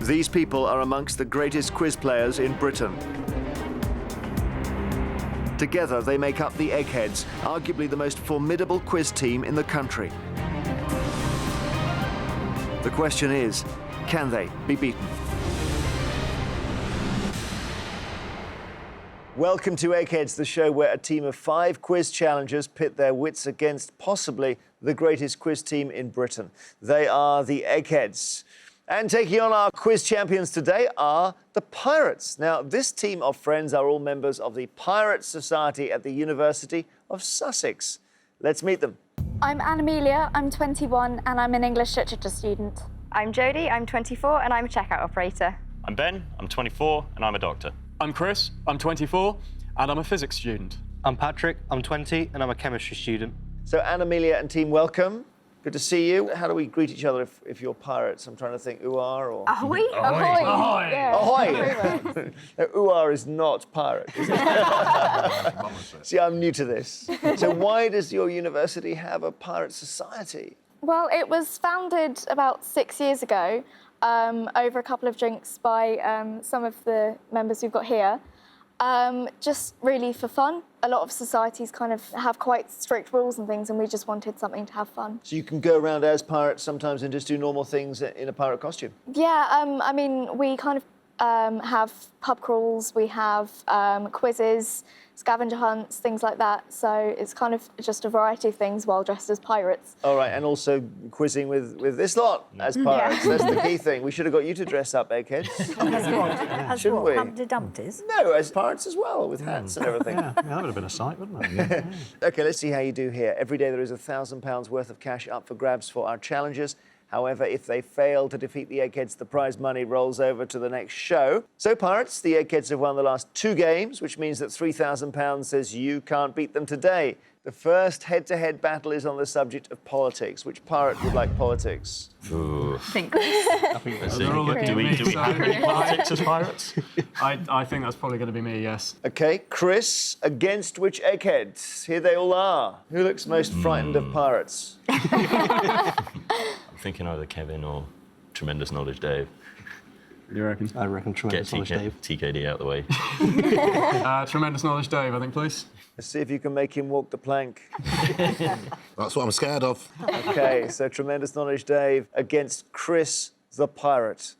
These people are amongst the greatest quiz players in Britain. Together, they make up the Eggheads, arguably the most formidable quiz team in the country. The question is, can they be beaten? Welcome to Eggheads, the show where a team of 5 quiz challengers pit their wits against possibly the greatest quiz team in Britain. They are the Eggheads. And taking on our quiz champions today are the Pirates. Now, this team of friends are all members of the Pirate Society at the University of Sussex. Let's meet them. I'm Anne-Amelia, I'm 21 and I'm an English literature student. I'm Jodie, I'm 24 and I'm a checkout operator. I'm Ben, I'm 24 and I'm a doctor. I'm Chris, I'm 24 and I'm a physics student. I'm Patrick, I'm 20 and I'm a chemistry student. So Anne-Amelia and team, welcome. Good to see you. How do we greet each other if you're pirates? I'm trying to think, ooh-ah or... Ahoy! Ahoy! Ahoy! Yeah. Ahoy! No, ooh-ah is not pirate, is it? See, I'm new to this. So why does your university have a pirate society? Well, it was founded about 6 years ago over a couple of drinks by some of the members we've got here. Just really for fun. A lot of societies kind of have quite strict rules and things, and we just wanted something to have fun. So you can go around as pirates sometimes and just do normal things in a pirate costume? Yeah, I mean, we kind of have pub crawls, we have quizzes, scavenger hunts, things like that. So it's kind of just a variety of things while dressed as pirates. All right, and also quizzing with this lot as pirates. Yeah. That's the key thing. We should have got you to dress up, Eggheads. As what? As Shouldn't what? we? Humpty Dumpties? No, as pirates as well, with hats and everything. Yeah, that would have been a sight, wouldn't it? OK, let's see how you do here. Every day there is £1,000 worth of cash up for grabs for our challengers. However, if they fail to defeat the Eggheads, the prize money rolls over to the next show. So, Pirates, the Eggheads have won the last 2 games, which means that £3,000 says you can't beat them today. The first head-to-head battle is on the subject of politics. Which pirate would like politics? Ooh. I think Let's see. They're all looking Do at we me, have so- any politics as pirates? I think that's probably going to be me, yes. OK, Chris, against which Eggheads? Here they all are. Who looks most frightened of pirates? I'm thinking either Kevin or Tremendous Knowledge Dave. You reckon? I reckon Get tremendous knowledge, Dave. TKD out of the way. Tremendous knowledge, Dave, I think, please. Let's see if you can make him walk the plank. That's what I'm scared of. OK, so Tremendous Knowledge Dave against Chris the Pirate.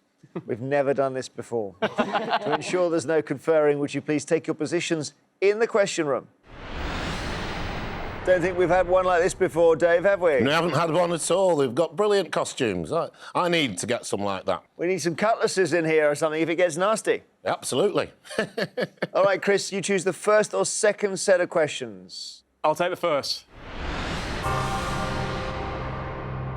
We've never done this before. To ensure there's no conferring, would you please take your positions in the question room? Don't think we've had one like this before, Dave, have we? We haven't had one at all. They've got brilliant costumes. I need to get some like that. We need some cutlasses in here or something if it gets nasty. Absolutely. All right, Chris, you choose the first or second set of questions. I'll take the first.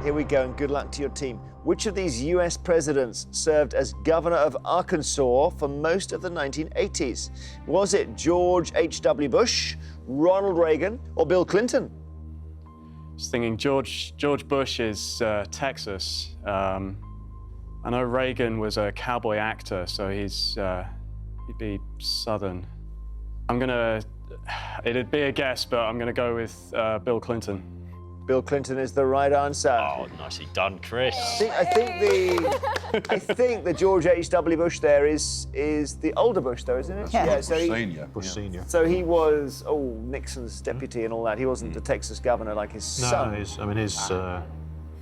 Here we go, and good luck to your team. Which of these US presidents served as governor of Arkansas for most of the 1980s? Was it George H.W. Bush, Ronald Reagan, or Bill Clinton? Just thinking George Bush is Texas. I know Reagan was a cowboy actor, so he'd be Southern. It'd be a guess, but I'm gonna go with Bill Clinton. Bill Clinton is the right answer. Oh, nicely done, Chris. I think the George H.W. Bush there is the older Bush, though, isn't it? Yeah. So Bush Senior. So he was Nixon's deputy and all that. He wasn't the Texas governor like his son. I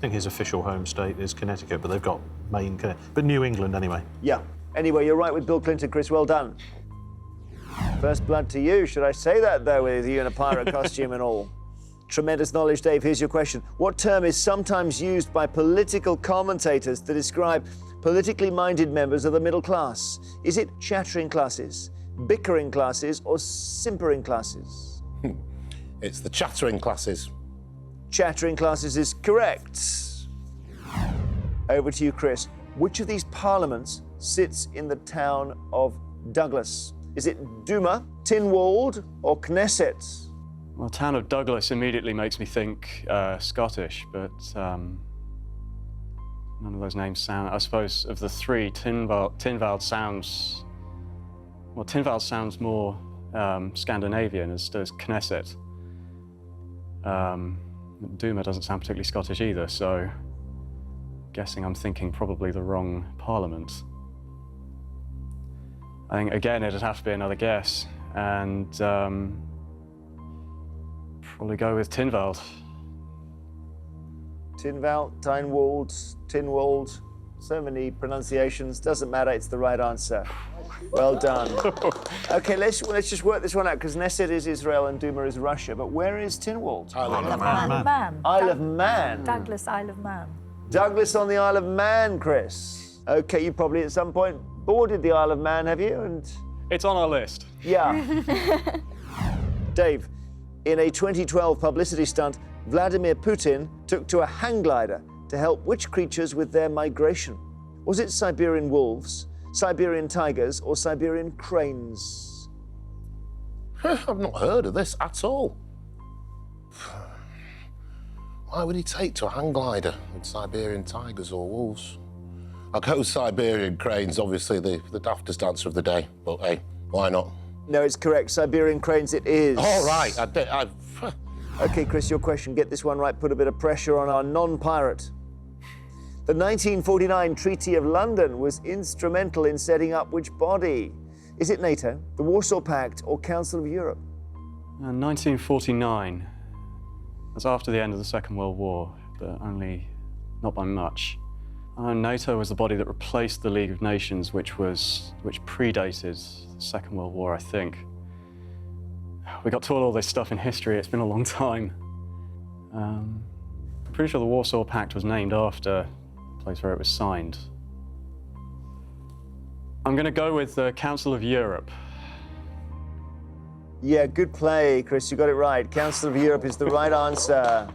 think his official home state is Connecticut, but they've got Maine, but New England anyway. Yeah. Anyway, you're right with Bill Clinton, Chris. Well done. First blood to you. Should I say that, though, with you in a pirate costume and all? Tremendous Knowledge, Dave. Here's your question. What term is sometimes used by political commentators to describe politically minded members of the middle class? Is it chattering classes, bickering classes, or simpering classes? It's the chattering classes. Chattering classes is correct. Over to you, Chris. Which of these parliaments sits in the town of Douglas? Is it Duma, Tynwald, or Knesset? Well, town of Douglas immediately makes me think Scottish, but none of those names sound. I suppose of the 3, Tynwald sounds. Well, Tynwald sounds more Scandinavian, as does Knesset. Duma doesn't sound particularly Scottish either, so guessing I'm thinking probably the wrong parliament. I think, again, it'd have to be another guess. And probably go with Tinwald. Tinwald, Tynwald, Tinwald. So many pronunciations. Doesn't matter. It's the right answer. Well done. Okay, let's just work this one out, because Neset is Israel and Duma is Russia. But where is Tinwald? Isle of Man. Isle of Man. Douglas, Isle of Man. Douglas on the Isle of Man, Chris. Okay, you probably at some point boarded the Isle of Man, have you? And It's on our list. yeah. Dave, in a 2012 publicity stunt, Vladimir Putin took to a hang glider to help which creatures with their migration? Was it Siberian wolves, Siberian tigers, or Siberian cranes? I've not heard of this at all. Why would he take to a hang glider with Siberian tigers or wolves? I'll go with Siberian cranes, obviously the daftest answer of the day, but hey, why not? No, it's correct. Siberian cranes it is. All right, Okay, Chris, your question. Get this one right. Put a bit of pressure on our non-pirate. The 1949 Treaty of London was instrumental in setting up which body? Is it NATO, the Warsaw Pact, or Council of Europe? 1949. That's after the end of the Second World War, but only not by much. NATO was the body that replaced the League of Nations, which predated the Second World War, I think. We got taught all this stuff in history. It's been a long time. I'm pretty sure the Warsaw Pact was named after the place where it was signed. I'm going to go with the Council of Europe. Yeah, good play, Chris. You got it right. Council of Europe is the right answer.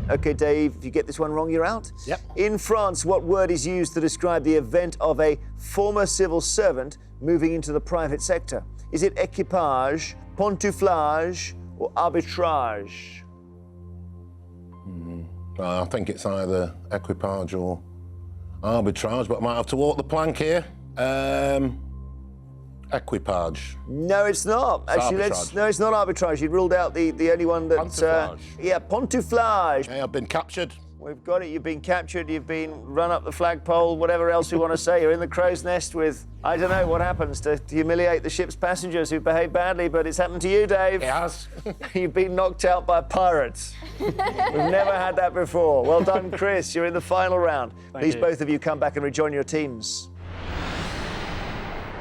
Okay, Dave, if you get this one wrong, you're out. Yep. In France, what word is used to describe the event of a former civil servant moving into the private sector? Is it équipage, pantouflage, or arbitrage? I think it's either equipage or arbitrage, but I might have to walk the plank here. Equipage. No, it's not. Actually, arbitrage. no, it's not arbitrage. You ruled out the only one that. Pantouflage. Yeah, pantouflage. Hey, I've been captured. We've got it. You've been captured. You've been run up the flagpole. Whatever else you want to say. You're in the crow's nest with. I don't know what happens to humiliate the ship's passengers who behave badly, but it's happened to you, Dave. It has. You've been knocked out by pirates. We've never had that before. Well done, Chris. You're in the final round. Please, you. both of you, come back and rejoin your teams.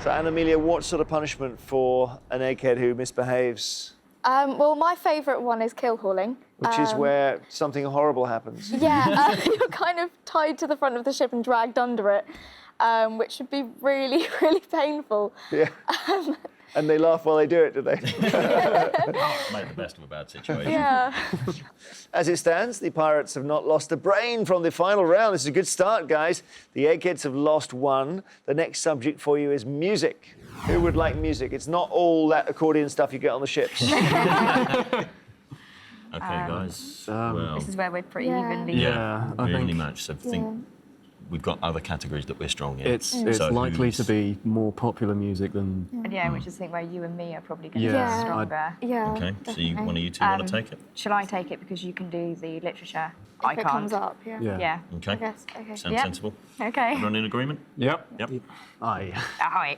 So, Anna-Amelia, what sort of punishment for an egghead who misbehaves? Well, my favourite one is kill hauling. Which is where something horrible happens. Yeah, you're kind of tied to the front of the ship and dragged under it, which would be really, really painful. Yeah. And they laugh while they do it, do they? Make the best of a bad situation. Yeah. As it stands, the Pirates have not lost a brain from the final round. This is a good start, guys. The Eggheads have lost one. The next subject for you is music. Who would like music? It's not all that accordion stuff you get on the ships. Okay, guys. Well, This is where we're pretty Yeah. evenly. Yeah, I evenly think matched. So I think we've got other categories that we're strong in. it's So likely who's- to be more popular music than. Yeah, which is I think where you and me are probably going to Yeah, be stronger. Yeah. Okay, so you, definitely. one of you two want to take it? Shall I take it because you can do the literature? I If it can't. comes up, yeah. Yeah. Yeah. Okay. Yes, okay. Sounds Yep. sensible. Okay. Everyone in agreement? Yep. Yep. Aye. Aye.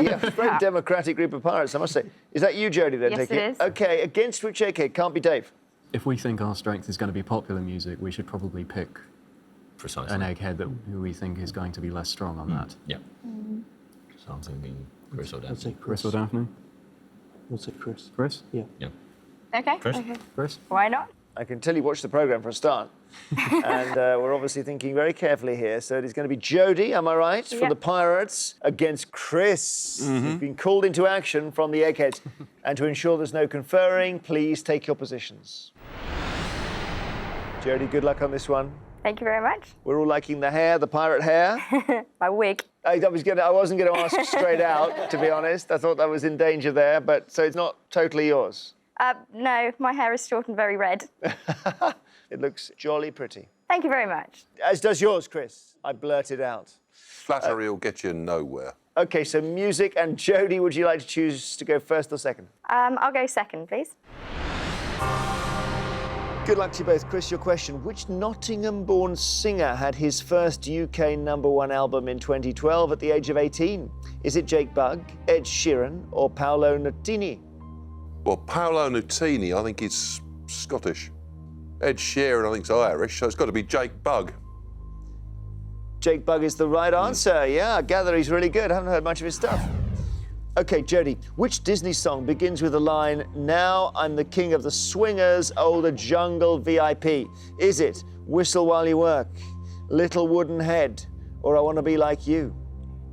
Yeah, very democratic group of pirates, I must say. Is that you, Jodie, then? Yes, taking it is. Okay, against which egghead? Can't be Dave. If we think our strength is going to be popular music, we should probably pick Precisely. an egghead who we think is going to be less strong on that. Yeah. So I'm thinking Chris or Dan. Chris or Daphne? We'll say Chris. Chris? Yeah. Yeah. Okay. Chris? Chris? Why not? I can tell you watch the programme for a start. And we're obviously thinking very carefully here. So it is going to be Jodie, am I right, for Yep. the Pirates against Chris, who's been called into action from the Eggheads. And to ensure there's no conferring, please take your positions. Jodie, good luck on this one. Thank you very much. We're all liking the hair, the pirate hair. My wig. I wasn't going to ask straight out, to be honest. I thought that was in danger there, but so it's not totally yours. No, my hair is short and very red. It looks jolly pretty. Thank you very much. As does yours, Chris. I blurted out. Flattery will get you nowhere. Okay, so music, and Jodie, would you like to choose to go first or second? I'll go second, please. Good luck to you both. Chris, your question. Which Nottingham-born singer had his first UK #1 album in 2012 at the age of 18? Is it Jake Bugg, Ed Sheeran, or Paolo Nutini? Well, Paolo Nutini, I think is Scottish. Ed Sheeran, I think is Irish, so it's got to be Jake Bugg. Jake Bugg is the right answer. Yeah, I gather he's really good. I haven't heard much of his stuff. Okay, Jodie, which Disney song begins with the line, "Now I'm the king of the swingers, older jungle VIP"? Is it "Whistle While You Work," "Little Wooden Head," or "I Want to Be Like You"?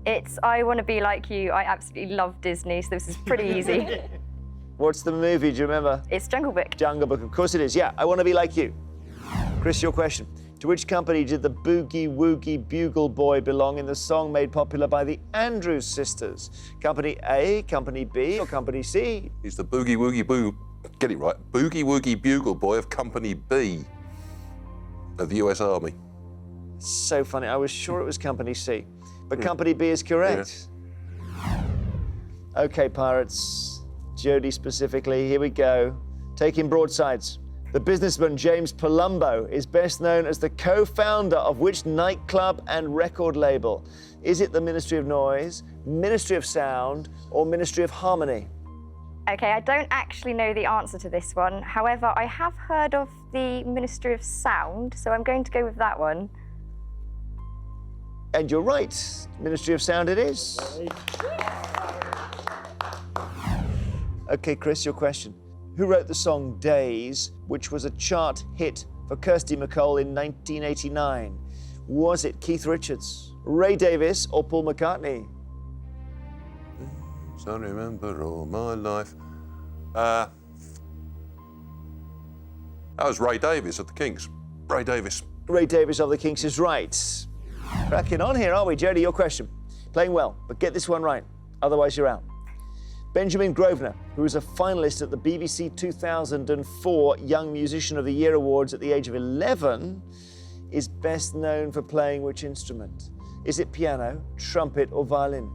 It's I Want to Be Like You. I absolutely love Disney, so this is pretty easy. What's the movie? Do you remember? It's Jungle Book. Jungle Book, of course it is. Yeah, I Want to Be Like You. Chris, your question. To which company did the Boogie Woogie Bugle Boy belong in the song made popular by the Andrews Sisters? Company A, Company B, or Company C? He's the Boogie Woogie get it right, Boogie Woogie Bugle Boy of Company B of the US Army. So funny. I was sure it was Company C, but Company B is correct. Okay, Pirates. Jodie specifically, here we go. Taking broadsides. The businessman James Palumbo is best known as the co-founder of which nightclub and record label? Is it the Ministry of Noise, Ministry of Sound, or Ministry of Harmony? Okay, I don't actually know the answer to this one. However, I have heard of the Ministry of Sound, so I'm going to go with that one. And you're right. Ministry of Sound it is. Okay, Chris, your question. Who wrote the song Days, which was a chart hit for Kirsty MacColl in 1989? Was it Keith Richards, Ray Davies, or Paul McCartney? So I remember all my life. That was Ray Davies of the Kinks. Ray Davies. Ray Davies of the Kinks is right. Cracking on here, are we? Jodie, your question. Playing well, but get this one right, otherwise you're out. Benjamin Grosvenor, who was a finalist at the BBC 2004 Young Musician of the Year Awards at the age of 11, is best known for playing which instrument? Is it piano, trumpet, or violin?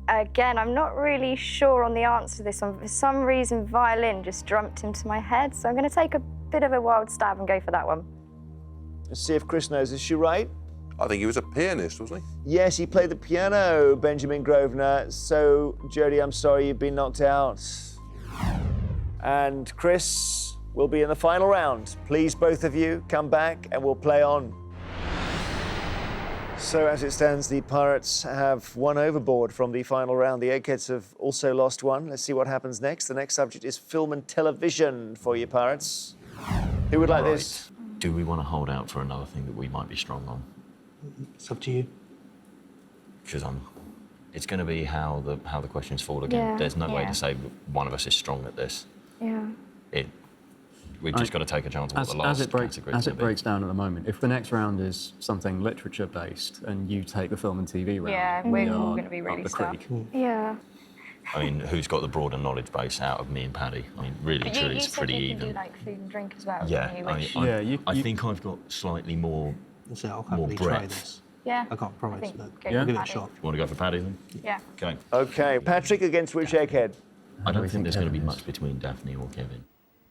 Again, I'm not really sure on the answer to this one. For some reason, violin just jumped into my head, so I'm going to take a bit of a wild stab and go for that one. Let's see if Chris knows. Is she right? I think he was a pianist, wasn't he? Yes, he played the piano, Benjamin Grosvenor. So, Jodie, I'm sorry you've been knocked out. And Chris will be in the final round. Please, both of you, come back and we'll play on. So, as it stands, the Pirates have one overboard from the final round. The Eggheads have also lost one. Let's see what happens next. The next subject is film and television for you, Pirates. Who would like this? Do we want to hold out for another thing that we might be strong on? It's up to you. Because it's going to be how the questions fall again. Yeah, There's no way yeah. to say one of us is strong at this. Yeah. We've just got to take a chance on what the last category is As it gonna be. breaks down at the moment, if the next round is something literature-based and you take the film and TV round, Yeah, we we're are gonna be really up the stuck. creek. Yeah. I mean, who's got the broader knowledge base out of me and Paddy? I mean, really, But truly, you it's said pretty you even. can do like food and drink as well. Yeah, don't you, which- I think I've got slightly more. So I'll More happily try breadth. this. yeah. I can't I promise, think but go Yeah. for give it a Paddy. shot. Want to go for Paddy then? Yeah. Okay. Okay, Patrick against which Egghead? I don't think think there's going to be Kevin much between Daphne or Kevin.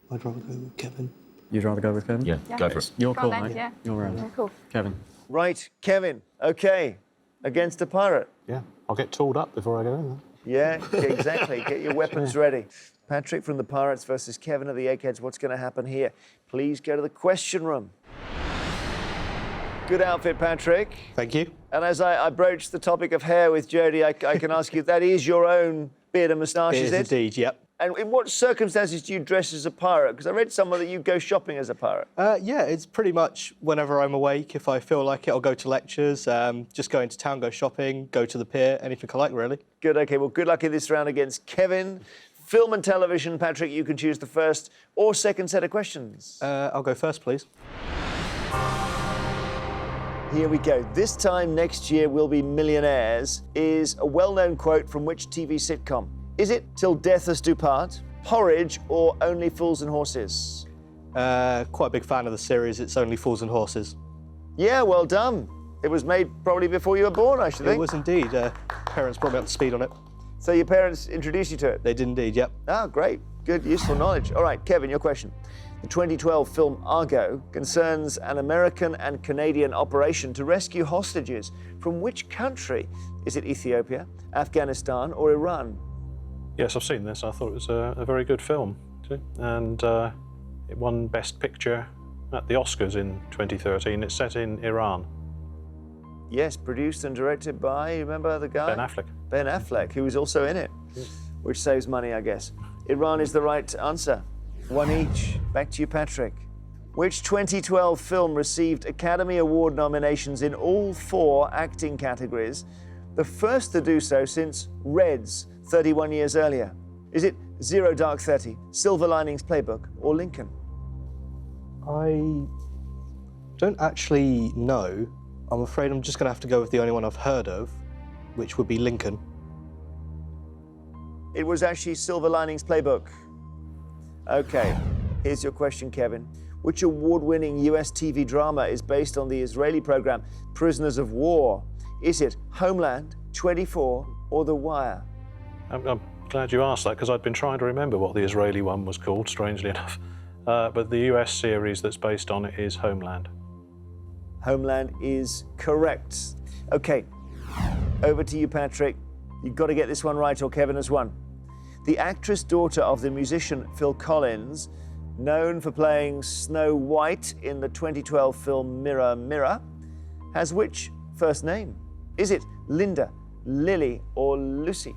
I'd rather go with Kevin. You'd rather go with Kevin? Yeah, Yeah. go for it. Your Go call, on then, mate. yeah. Your round. Yeah, cool. Kevin. Right, Kevin. Okay, against a pirate. Yeah, I'll get tooled up before I go in there. Yeah, exactly. Get your weapons ready. Patrick from the Pirates versus Kevin of the Eggheads. What's going to happen here? Please go to the question room. Good outfit, Patrick. Thank you. And as I broach the topic of hair with Jodie, I can ask you, that is your own beard and moustache, It is is it? indeed, yep. And in what circumstances do you dress as a pirate? Because I read somewhere that you go shopping as a pirate. Yeah, it's pretty much whenever I'm awake. If I feel like it, I'll go to lectures, just go into town, go shopping, go to the pier, anything I like, really. Good, okay, well, good luck in this round against Kevin. Film and television, Patrick, you can choose the first or second set of questions. I'll go first, please. Here we go. This time next year we'll be millionaires is a well-known quote from which TV sitcom? Is it Till Death Us Do Part, Porridge, or Only Fools and Horses? Quite a big fan of the series. It's Only Fools and Horses. Yeah, well done. It was made probably before you were born, I should think. It was indeed. Parents brought me up to speed on it. So your parents introduced you to it? They did indeed, yep. Ah, great. good, useful knowledge. All right, Kevin, your question. The 2012 film Argo concerns an American and Canadian operation to rescue hostages from which country? Is it Ethiopia, Afghanistan, or Iran? Yes, I've seen this. I thought it was a very good film, too. And it won Best Picture at the Oscars in 2013. It's set in Iran. Yes, produced and directed by, you remember the guy? Ben Affleck. Ben Affleck, who was also in it, which saves money, I guess. Iran is the right answer. One each. Back to you, Patrick. Which 2012 film received Academy Award nominations in all 4 acting categories, the first to do so since Reds 31 years earlier? Is it Zero Dark 30, Silver Linings Playbook, or Lincoln? I don't actually know. I'm afraid I'm just going to have to go with the only one I've heard of, which would be Lincoln. It was actually Silver Linings Playbook. Okay, here's your question, Kevin. Which award-winning US TV drama is based on the Israeli program Prisoners of War? Is it Homeland, 24, or The Wire? I'm glad you asked that, because I'd been trying to remember what the Israeli one was called, strangely enough. But the US series that's based on it is Homeland. Homeland is correct. Okay, over to you, Patrick. You've got to get this one right or Kevin has won. The actress daughter of the musician Phil Collins, known for playing Snow White in the 2012 film Mirror, Mirror, has which first name? Is it Linda, Lily, or Lucy?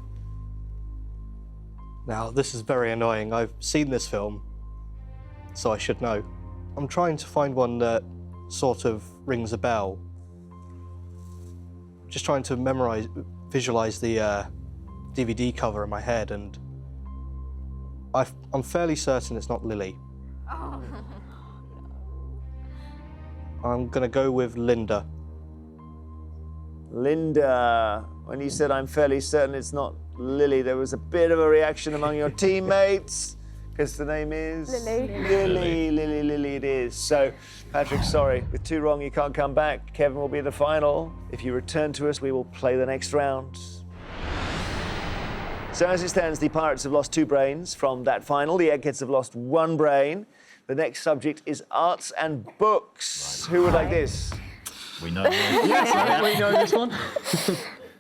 Now, this is very annoying. I've seen this film, so I should know. I'm trying to find one that sort of rings a bell. Just trying to visualize the DVD cover in my head, and I'm fairly certain it's not Lily. Oh. I'm gonna go with Linda. Linda, when you said I'm fairly certain it's not Lily, there was a bit of a reaction among your teammates, because the name is? Lily. Lily it is. So, Patrick, sorry, with 2 wrong you can't come back. Kevin will be the final. If you return to us, we will play the next round. So as it stands, the Pirates have lost 2 brains from that final. The Eggheads have lost 1 brain. The next subject is arts and books. Right. Who would like this? We know. Yes, we know this one.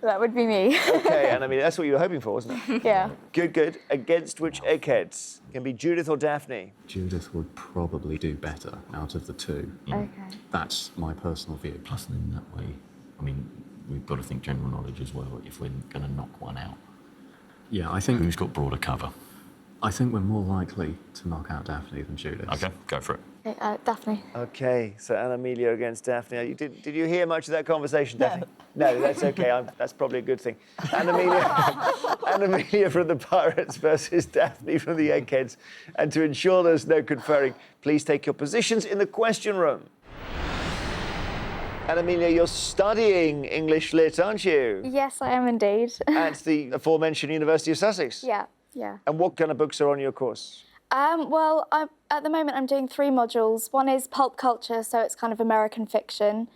That would be me. Okay, and I mean, that's what you were hoping for, wasn't it? Yeah. Good, good. Against which Eggheads? Can be Judith or Daphne? Judith would probably do better out of the 2. Okay. That's my personal view. Plus, in that way, I mean, we've got to think general knowledge as well if we're going to knock one out. Yeah, I think... Who's got broader cover? I think we're more likely to knock out Daphne than Judith. Okay, go for it. Okay, Daphne. Okay, so Anna Amelia against Daphne. Did you hear much of that conversation, Daphne? No, that's okay. That's probably a good thing. Anna Amelia from the Pirates versus Daphne from the Eggheads. And to ensure there's no conferring, please take your positions in the question room. Anna Amelia, you're studying English Lit, aren't you? Yes, I am indeed. At the aforementioned University of Sussex? Yeah. And what kind of books are on your course? Well, at the moment I'm doing 3 modules. One is pulp culture, so it's kind of American fiction.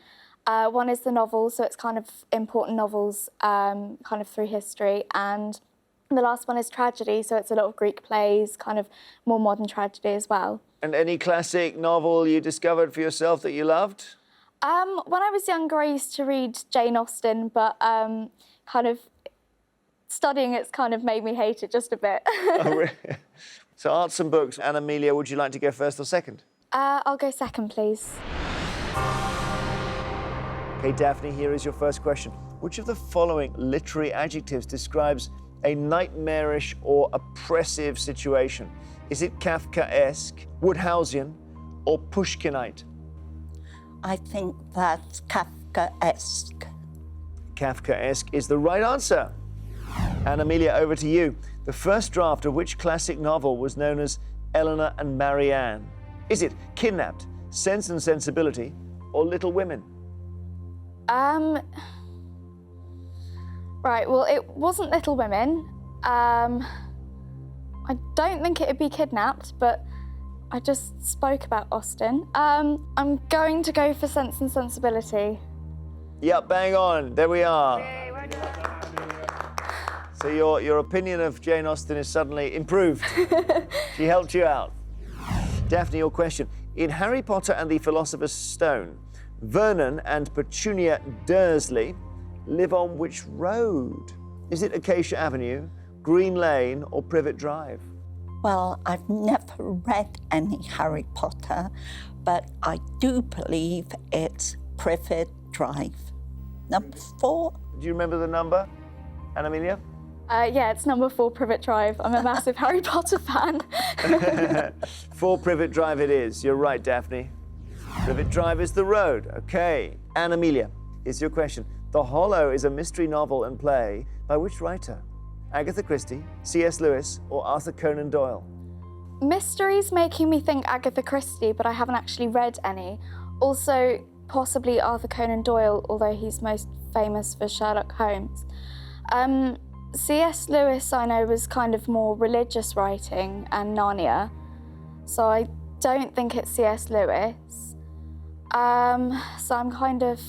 One is the novels, so it's kind of important novels, kind of through history. And the last one is tragedy, so it's a lot of Greek plays, kind of more modern tragedy as well. And any classic novel you discovered for yourself that you loved? When I was younger, I used to read Jane Austen, but kind of studying it's kind of made me hate it just a bit. Oh, really? So arts and books. Anna Amelia, would you like to go first or second? I'll go second, please. Okay, Daphne, here is your first question. Which of the following literary adjectives describes a nightmarish or oppressive situation? Is it Kafkaesque, Woodhouseian, or Pushkinite? I think that's Kafkaesque. Kafkaesque is the right answer. And Amelia, over to you. The first draft of which classic novel was known as Eleanor and Marianne? Is it Kidnapped, Sense and Sensibility, or Little Women? Right, well, it wasn't Little Women. I don't think it'd be Kidnapped, but I just spoke about Austen. I'm going to go for Sense and Sensibility. Yep, bang on. There we are. So your opinion of Jane Austen is suddenly improved. She helped you out. Daphne, your question. In Harry Potter and the Philosopher's Stone, Vernon and Petunia Dursley live on which road? Is it Acacia Avenue, Green Lane, or Privet Drive? Well, I've never read any Harry Potter, but I do believe it's Privet Drive. Number 4? Do you remember the number, Anna Amelia? Yeah, it's number 4, Privet Drive. I'm a massive Harry Potter fan. 4 Privet Drive it is. You're right, Daphne. Privet Drive is the road. Okay. Anna Amelia, here's your question. The Hollow is a mystery novel and play by which writer? Agatha Christie, C.S. Lewis, or Arthur Conan Doyle? Mystery's making me think Agatha Christie, but I haven't actually read any. Also, possibly Arthur Conan Doyle, although he's most famous for Sherlock Holmes. C.S. Lewis, I know, was kind of more religious writing, and Narnia, so I don't think it's C.S. Lewis. So I'm kind of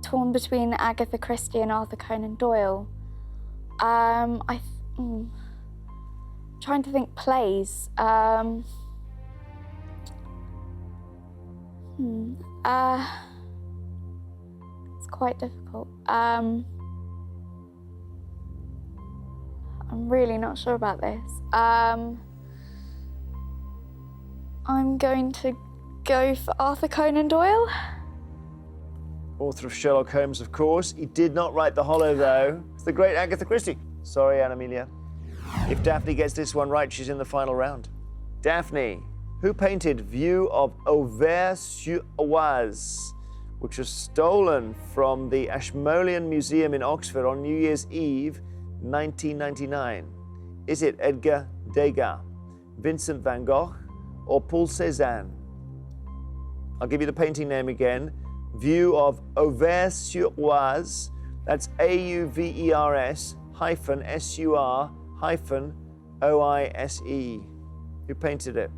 torn between Agatha Christie and Arthur Conan Doyle. Trying to think plays. It's quite difficult. I'm really not sure about this. I'm going to go for Arthur Conan Doyle. Author of Sherlock Holmes, of course. He did not write The Hollow, though. It's the great Agatha Christie. Sorry, Anna Amelia. If Daphne gets this one right, she's in the final round. Daphne, who painted View of Auvers-sur-Oise, which was stolen from the Ashmolean Museum in Oxford on New Year's Eve, 1999? Is it Edgar Degas, Vincent van Gogh, or Paul Cézanne? I'll give you the painting name again. View of Auvers-sur-Oise. That's Auvers hyphen S-U-R hyphen O-I-S-E. Who painted it?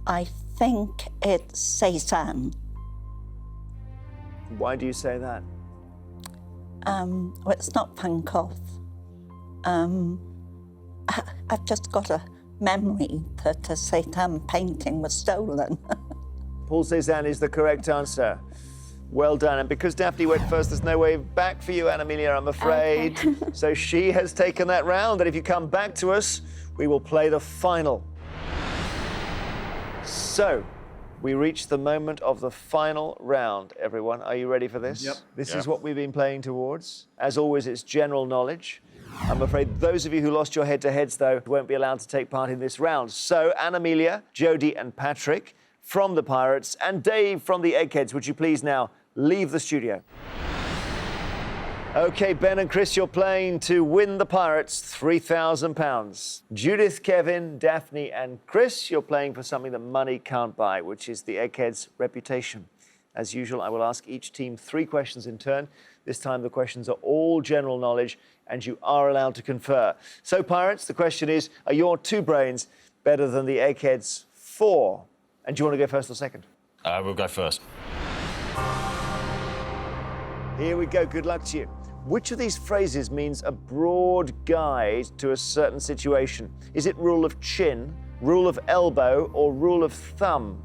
I think it's Cézanne. Why do you say that? Well, it's not Van Gogh. I've just got a memory that a Cézanne painting was stolen. Paul Cézanne is the correct answer. Well done. And because Daphne went first, there's no way back for you, Anna Amelia, I'm afraid. Okay. So she has taken that round. And if you come back to us, we will play the final. So, we reach the moment of the final round, everyone. Are you ready for this? Yep. This is what we've been playing towards. As always, it's general knowledge. I'm afraid those of you who lost your head-to-heads, though, won't be allowed to take part in this round. So, Anna Amelia, Jodie and Patrick from the Pirates, and Dave from the Eggheads, would you please now leave the studio? OK, Ben and Chris, you're playing to win the Pirates £3,000. Judith, Kevin, Daphne and Chris, you're playing for something that money can't buy, which is the Eggheads' reputation. As usual, I will ask each team 3 questions in turn. This time the questions are all general knowledge and you are allowed to confer. So, Pirates, the question is, are your 2 brains better than the Eggheads' 4? And do you want to go first or second? We'll go first. Here we go. Good luck to you. Which of these phrases means a broad guide to a certain situation? Is it rule of chin, rule of elbow, or rule of thumb?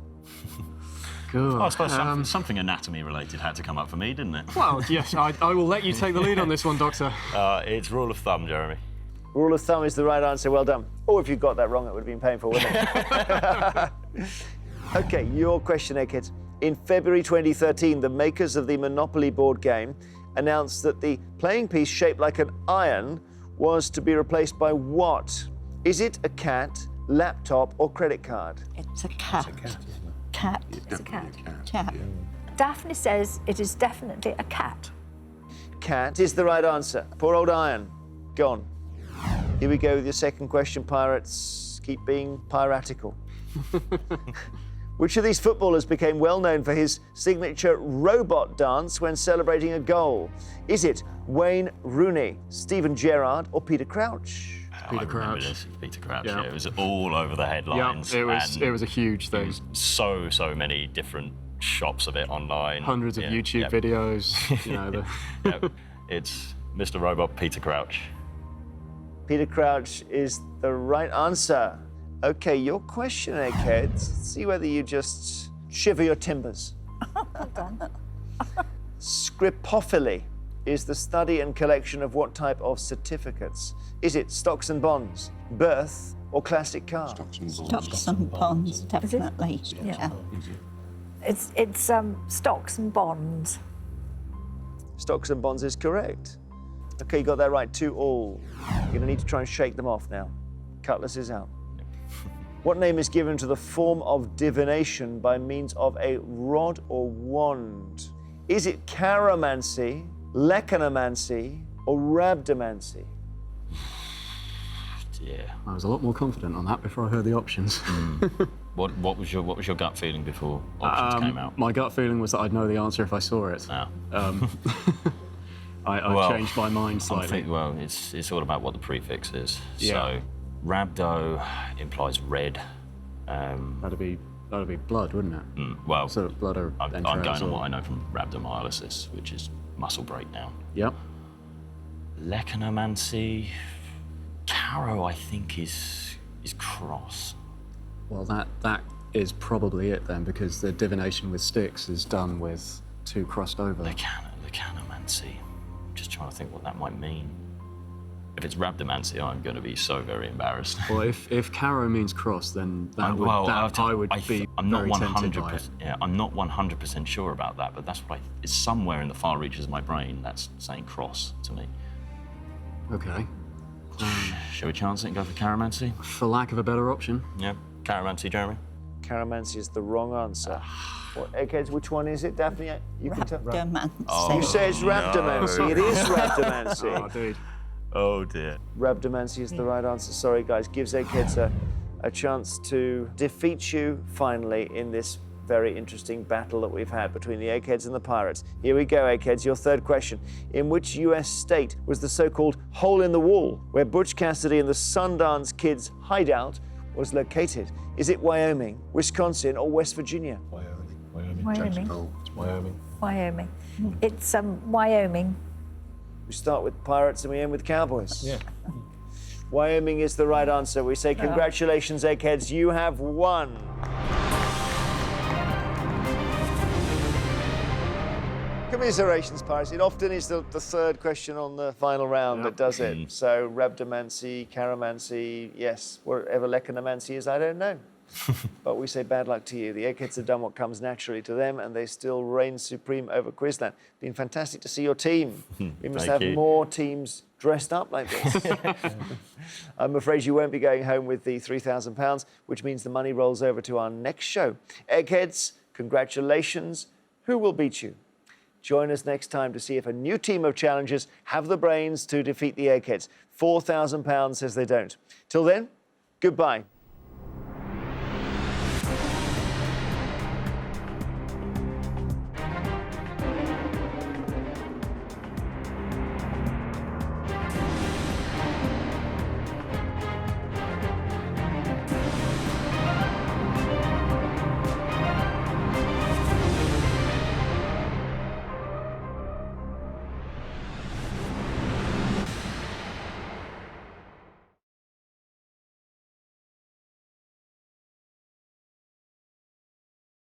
Good. I suppose something anatomy related had to come up for me, didn't it? Well, yes, I will let you take the lead on this one, Doctor. It's rule of thumb, Jeremy. Rule of thumb is the right answer. Well done. Oh, if you got that wrong, it would have been painful, wouldn't it? OK, your question, Eggheads. In February 2013, the makers of the Monopoly board game announced that the playing piece shaped like an iron was to be replaced by what? Is it a cat, laptop, or credit card? It's a cat. It's a cat, isn't it? Cat. It's a cat. Cat. Daphne says it is definitely a cat. Cat is the right answer. Poor old iron. Gone. Here we go with your second question, Pirates. Keep being piratical. Which of these footballers became well known for his signature robot dance when celebrating a goal? Is it Wayne Rooney, Steven Gerrard, or Peter Crouch? Peter Crouch. This. Peter Crouch. Yeah. It was all over the headlines. Yeah, it was a huge thing. So many different shops of it online. Hundreds of Yeah, YouTube yep. videos. You know, Yep. It's Mr. Robot Peter Crouch. Peter Crouch is the right answer. Okay, your question, Eggheads. Let's see whether you just shiver your timbers. Well done. Scripophily is the study and collection of what type of certificates? Is it stocks and bonds, birth, or classic car? Stocks and bonds, definitely. Yeah. It's stocks and bonds. Stocks and bonds is correct. Okay, you got that right, 2-all. You're gonna need to try and shake them off now. Cutlass is out. What name is given to the form of divination by means of a rod or wand? Is it chiromancy, leconomancy, or rhabdomancy? Yeah. I was a lot more confident on that before I heard the options. What was your gut feeling before options came out? My gut feeling was that I'd know the answer if I saw it. Oh. I changed my mind slightly. It's all about what the prefix is. Yeah. So, rhabdo implies red. That'd be blood, wouldn't it? Well, sort of blood or I'm entrails going on or- what I know from rhabdomyolysis, which is muscle breakdown. Yep. Leconomancy, Caro, I think is cross. Well, that is probably it then, because the divination with sticks is done with two crossed over. Leconomancy. Just trying to think what that might mean. If it's rhabdomancy, I'm going to be so very embarrassed. Well, if Caro means cross, then I would be I'm not very tempted by 100%. it. Yeah, I'm not 100% sure about that, but that's what it's somewhere in the far reaches of my brain that's saying cross to me. Okay. Shall we chance it and go for chiromancy? For lack of a better option. Yeah, chiromancy, Jeremy. Chiromancy is the wrong answer. Well, Eggheads, which one is it, Daphne? You can tell. Rhabdomancy. You say it's rhabdomancy. It is rhabdomancy. Oh, dude. Oh dear. Rhabdomancy is the right answer. Sorry, guys. Gives Eggheads a chance to defeat you finally in this very interesting battle that we've had between the Eggheads and the Pirates. Here we go, Eggheads. Your third question. In which US state was the so-called hole in the wall where Butch Cassidy and the Sundance Kid's hideout was located? Is it Wyoming, Wisconsin, or West Virginia? Wyoming. It's Wyoming. Wyoming. It's Wyoming. We start with Pirates and we end with Cowboys. Yeah. Wyoming is the right answer. We say congratulations, Eggheads. You have won. Commiserations, Pirates. It often is the third question on the final round that does it. So, rhabdomancy, chiromancy, yes, whatever leconomancy is, I don't know. But we say bad luck to you. The Eggheads have done what comes naturally to them, and they still reign supreme over Quizland. Been fantastic to see your team. We must have more teams dressed up like this. I'm afraid you won't be going home with the £3,000, which means the money rolls over to our next show. Eggheads, congratulations. Who will beat you? Join us next time to see if a new team of challengers have the brains to defeat the Eggheads. £4,000 says they don't. Till then, goodbye.